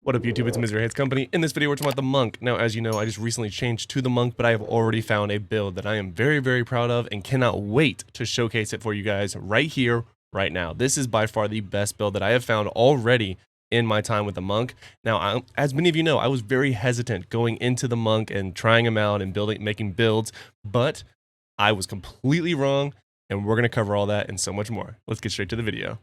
What up YouTube, it's Misery Hates Company. In this video we're talking about the Monk. Now as you know, I just recently changed to the Monk, but I have already found a build that I am very proud of and cannot wait to showcase it for you guys right here, right now. This is by far the best build that I have found already in my time with the Monk. Now, as many of you know, I was very hesitant going into the Monk and trying him out and making builds, but I was completely wrong, and we're going to cover all that and so much more. Let's get straight to the video.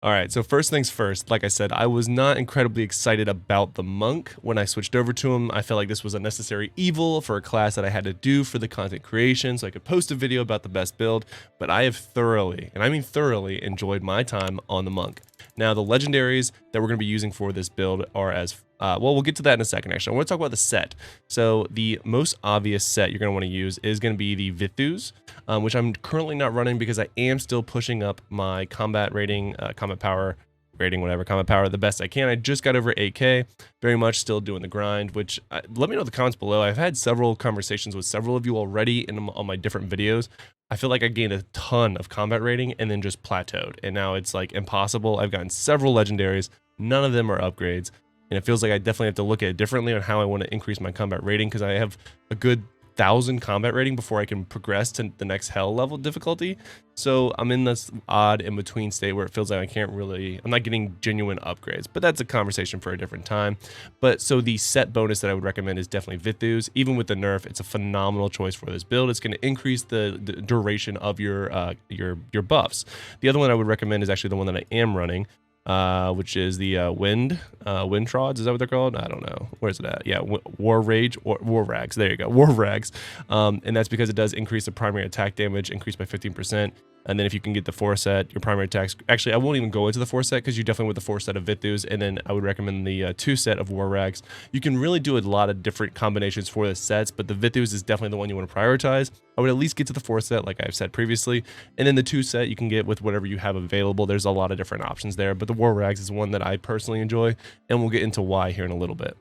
Alright, so first things first, like I said, I was not incredibly excited about the Monk when I switched over to him. I felt like this was a necessary evil for a class that I had to do for the content creation so I could post a video about the best build, but I have thoroughly, and I mean thoroughly, enjoyed my time on the Monk. Now, the legendaries that we're going to be using for this build are as well, we'll get to that in a second, actually. I want to talk about the set. So the most obvious set you're going to want to use is going to be the Vithus, which I'm currently not running because I am still pushing up my combat rating, combat power the best I can. I just got over 8K, very much still doing the grind, which let me know in the comments below. I've had several conversations with several of you already on my different videos. I feel like I gained a ton of combat rating and then just plateaued, and now it's like impossible. I've gotten several legendaries, none of them are upgrades. And it feels like I definitely have to look at it differently on how I want to increase my combat rating, because I have a good 1,000 combat rating before I can progress to the next hell level difficulty. So I'm in this odd in-between state where it feels like I'm not getting genuine upgrades, but that's a conversation for a different time. But so the set bonus that I would recommend is definitely Vithus. Even with the nerf, it's a phenomenal choice for this build. It's going to increase the duration of your buffs. The other one I would recommend is actually the one that I am running, which is the wind trods. Is that what they're called? I don't know. Where's it at? Yeah, war rags. There you go, war rags. And that's because it does increase the primary attack damage, increased by 15%. And then if you can get the 4 set, your primary attacks. Actually, I won't even go into the 4 set because you definitely with the 4 set of Vithus, and then I would recommend the 2 set of war rags. You can really do a lot of different combinations for the sets, but the Vithus is definitely the one you want to prioritize. I would at least get to the 4 set, like I've said previously, and then the 2 set you can get with whatever you have available. There's a lot of different options there, but the war rags is one that I personally enjoy, and we'll get into why here in a little bit.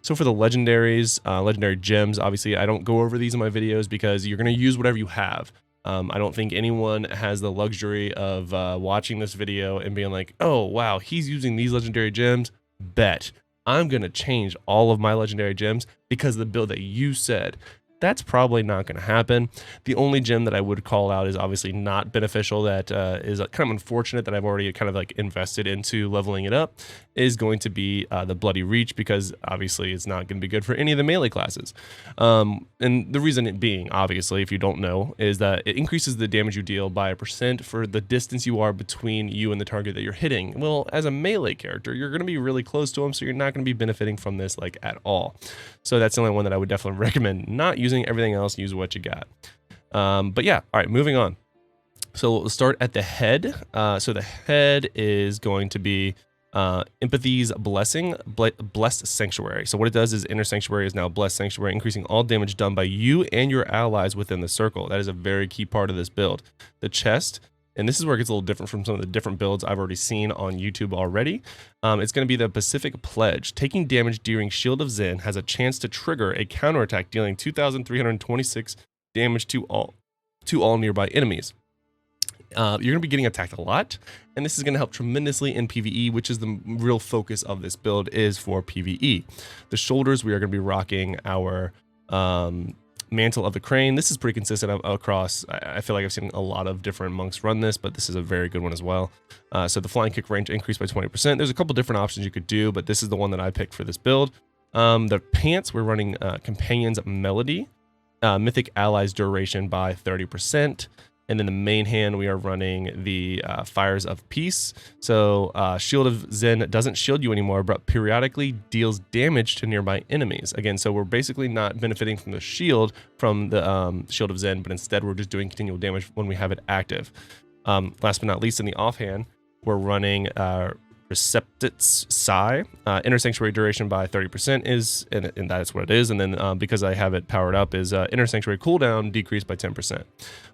So for the legendaries, legendary gems, obviously I don't go over these in my videos because you're going to use whatever you have. I don't think anyone has the luxury of watching this video and being like, oh wow, he's using these legendary gems, bet I'm gonna change all of my legendary gems because of the build that you said. That's probably not going to happen. The only gem that I would call out is obviously not beneficial, that is kind of unfortunate that I've already kind of like invested into leveling it up, is going to be the Bloody Reach, because obviously it's not going to be good for any of the melee classes. And the reason it being, obviously, if you don't know, is that it increases the damage you deal by 1% for the distance you are between you and the target that you're hitting. Well, as a melee character, you're going to be really close to them, so you're not going to be benefiting from this like at all. So that's the only one that I would definitely recommend not using. Everything else, use what you got. But yeah, all right, moving on. So we'll start at the head. So the head is going to be Empathy's Blessing, Blessed Sanctuary. So what it does is Inner Sanctuary is now Blessed Sanctuary, increasing all damage done by you and your allies within the circle. That is a very key part of this build. The chest, and this is where it gets a little different from some of the different builds I've already seen on YouTube already. It's going to be the Pacific Pledge. Taking damage during Shield of Zen has a chance to trigger a counterattack, dealing 2,326 damage to all nearby enemies. You're going to be getting attacked a lot, and this is going to help tremendously in PvE, which is the real focus of this build, is for PvE. The shoulders, we are going to be rocking our Mantle of the Crane. This is pretty consistent across. I feel like I've seen a lot of different monks run this, but this is a very good one as well. So the flying kick range increased by 20%. There's a couple different options you could do, but this is the one that I picked for this build. The pants, we're running Companion's Melody, Mythic Allies duration by 30%. And then the main hand, we are running the Fires of Peace. So Shield of Zen doesn't shield you anymore, but periodically deals damage to nearby enemies. Again, so we're basically not benefiting from the shield from the Shield of Zen, but instead we're just doing continual damage when we have it active. Last but not least, in the offhand, we're running Receptits Psi. Inner Sanctuary duration by 30% is, and that's what it is. And then because I have it powered up, is Inner Sanctuary cooldown decreased by 10%,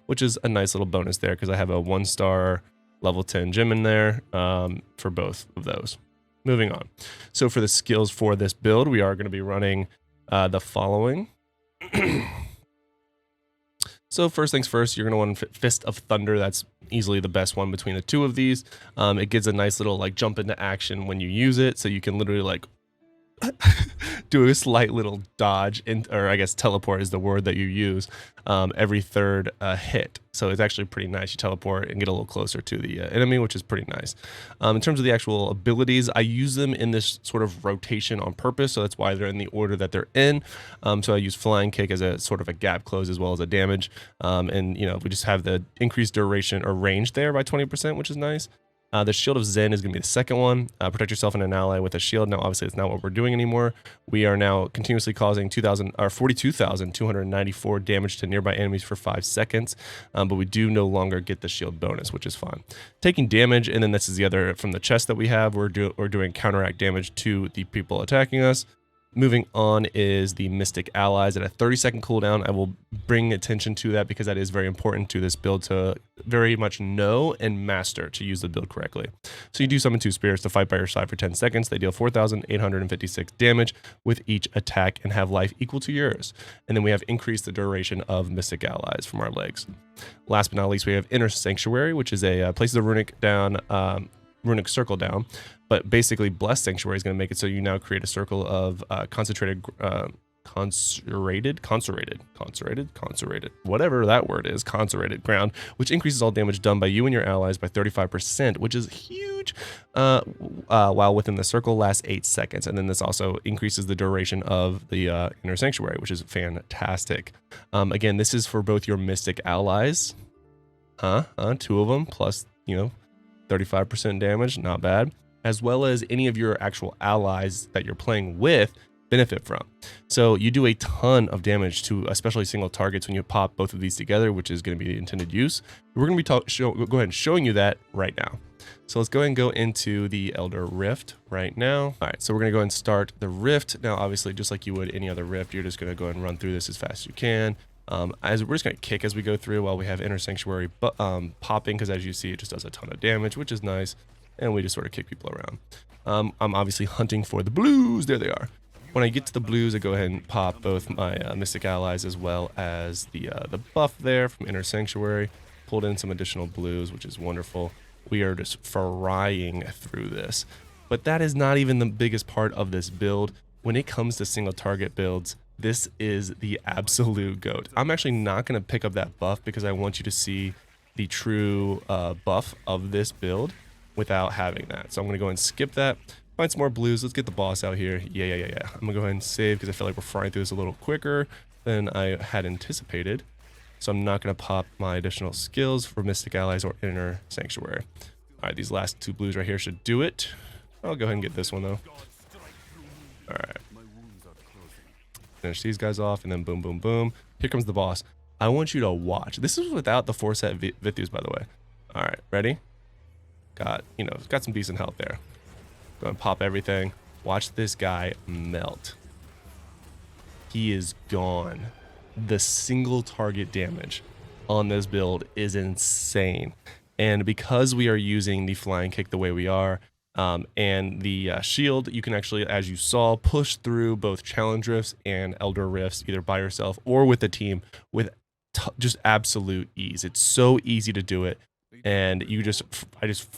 which is a nice little bonus there because I have a 1-star level 10 gem in there for both of those. Moving on. So for the skills for this build, we are going to be running the following. So first things first, you're gonna want Fist of Thunder. That's easily the best one between the two of these. It gives a nice little like jump into action when you use it, so you can literally like do a slight little dodge, or I guess teleport is the word that you use, every third hit. So it's actually pretty nice. You teleport and get a little closer to the enemy, which is pretty nice. In terms of the actual abilities, I use them in this sort of rotation on purpose, so that's why they're in the order that they're in. So I use Flying Kick as a sort of a gap close as well as a damage. And, you know, we just have the increased duration or range there by 20%, which is nice. The Shield of Zen is going to be the second one. Protect yourself and an ally with a shield. Now, obviously, it's not what we're doing anymore. We are now continuously causing 42,294 damage to nearby enemies for 5 seconds, but we do no longer get the shield bonus, which is fine. Taking damage, and then this is the other from the chest that we have. We're doing counteract damage to the people attacking us. Moving on is the Mystic Allies at a 30-second cooldown. I will bring attention to that because that is very important to this build to very much know and master to use the build correctly. So you do summon 2 spirits to fight by your side for 10 seconds. They deal 4,856 damage with each attack and have life equal to yours. And then we have increased the duration of Mystic Allies from our legs. Last but not least, we have Inner Sanctuary, which is a places a runic circle down, but basically Blessed Sanctuary is going to make it so you now create a circle of consecrated, whatever that word is, consecrated ground, which increases all damage done by you and your allies by 35%, which is huge, while within the circle lasts 8 seconds. And then this also increases the duration of the Inner Sanctuary, which is fantastic. Again, this is for both your Mystic Allies, 2 of them, plus, you know, 35% damage, not bad, as well as any of your actual allies that you're playing with benefit from. So you do a ton of damage to especially single targets when you pop both of these together, which is going to be the intended use. We're going to be go ahead and showing you that right now. So let's go ahead and go into the Elder Rift right now. All right, so we're going to go ahead and start the Rift. Now, obviously, just like you would any other Rift, you're just going to go ahead and run through this as fast as you can. As we're just going to kick as we go through while we have Inner Sanctuary popping, because as you see, it just does a ton of damage, which is nice. And we just sort of kick people around. I'm obviously hunting for the blues. There they are. When I get to the blues, I go ahead and pop both my Mystic Allies as well as the buff there from Inner Sanctuary. Pulled in some additional blues, which is wonderful. We are just frying through this. But that is not even the biggest part of this build. When it comes to single target builds, this is the absolute GOAT. I'm actually not going to pick up that buff because I want you to see the true buff of this build without having that. So I'm going to go and skip that. Find some more blues. Let's get the boss out here. Yeah. I'm going to go ahead and save because I feel like we're flying through this a little quicker than I had anticipated. So I'm not going to pop my additional skills for Mystic Allies or Inner Sanctuary. All right, these last 2 blues right here should do it. I'll go ahead and get this one, though. All right. Finish these guys off, and then boom, boom, boom. Here comes the boss. I want you to watch. This is without the 4-set Vithus, by the way. All right, ready? Got some decent health there. Go and pop everything. Watch this guy melt. He is gone. The single target damage on this build is insane. And because we are using the Flying Kick the way we are, and the shield, you can actually, as you saw, push through both challenge rifts and elder rifts, either by yourself or with a team, with just absolute ease. It's so easy to do it, and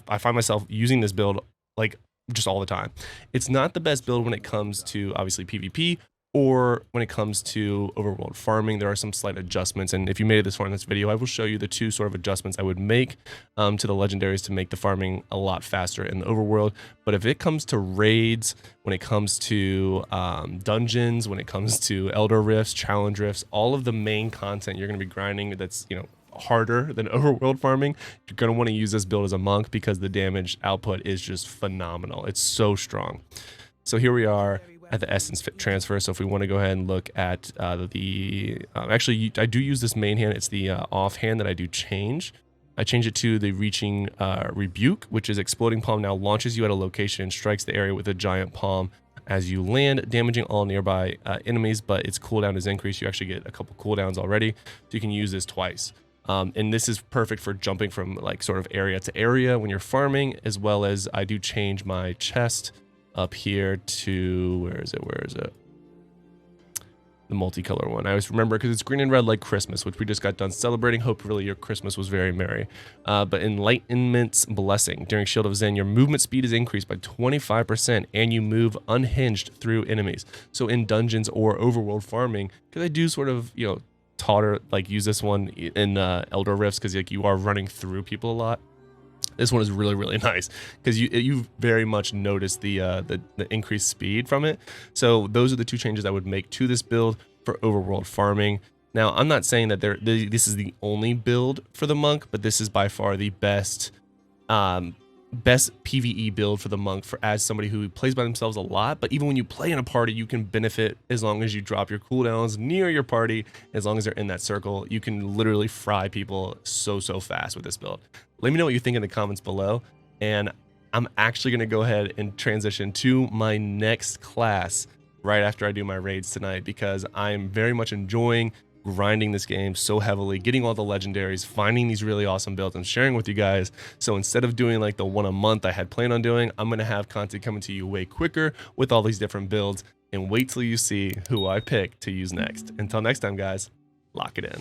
I find myself using this build like just all the time. It's not the best build when it comes to obviously PvP or when it comes to overworld farming. There are some slight adjustments, and if you made it this far in this video, I will show you the 2 sort of adjustments I would make to the legendaries to make the farming a lot faster in the overworld. But if it comes to raids, when it comes to dungeons, when it comes to elder rifts, challenge rifts, all of the main content you're going to be grinding that's harder than overworld farming, you're going to want to use this build as a monk because the damage output is just phenomenal. It's so strong. So here we are at the essence transfer. So if we want to go ahead and look at actually I do use this main hand. It's the off hand that I do change. I change it to the reaching rebuke, which is exploding palm now launches you at a location and strikes the area with a giant palm as you land, damaging all nearby enemies, but its cooldown is increased. You actually get a couple cooldowns already, so you can use this twice. And this is perfect for jumping from like sort of area to area when you're farming, as well as I do change my chest up here to, where is it? the multicolor one. I always remember because it's green and red like Christmas, which we just got done celebrating. Hopefully your Christmas was very merry. But Enlightenment's Blessing. During Shield of Zen, your movement speed is increased by 25% and you move unhinged through enemies. So in dungeons or overworld farming, because I do sort of, use this one in Elder Rifts because like you are running through people a lot. This one is really, really nice because you very much notice the increased speed from it. So those are the two changes I would make to this build for overworld farming. Now, I'm not saying that this is the only build for the monk, but this is by far the best PvE build for the monk as somebody who plays by themselves a lot. But even when you play in a party, you can benefit as long as you drop your cooldowns near your party. As long as they're in that circle, you can literally fry people so fast with this build. Let me know what you think in the comments below, and I'm actually going to go ahead and transition to my next class right after I do my raids tonight, because I'm very much enjoying grinding this game so heavily, getting all the legendaries, finding these really awesome builds and sharing with you guys. So instead of doing like the one a month I had planned on doing, I'm going to have content coming to you way quicker with all these different builds, and wait till you see who I pick to use next. Until next time, guys, lock it in.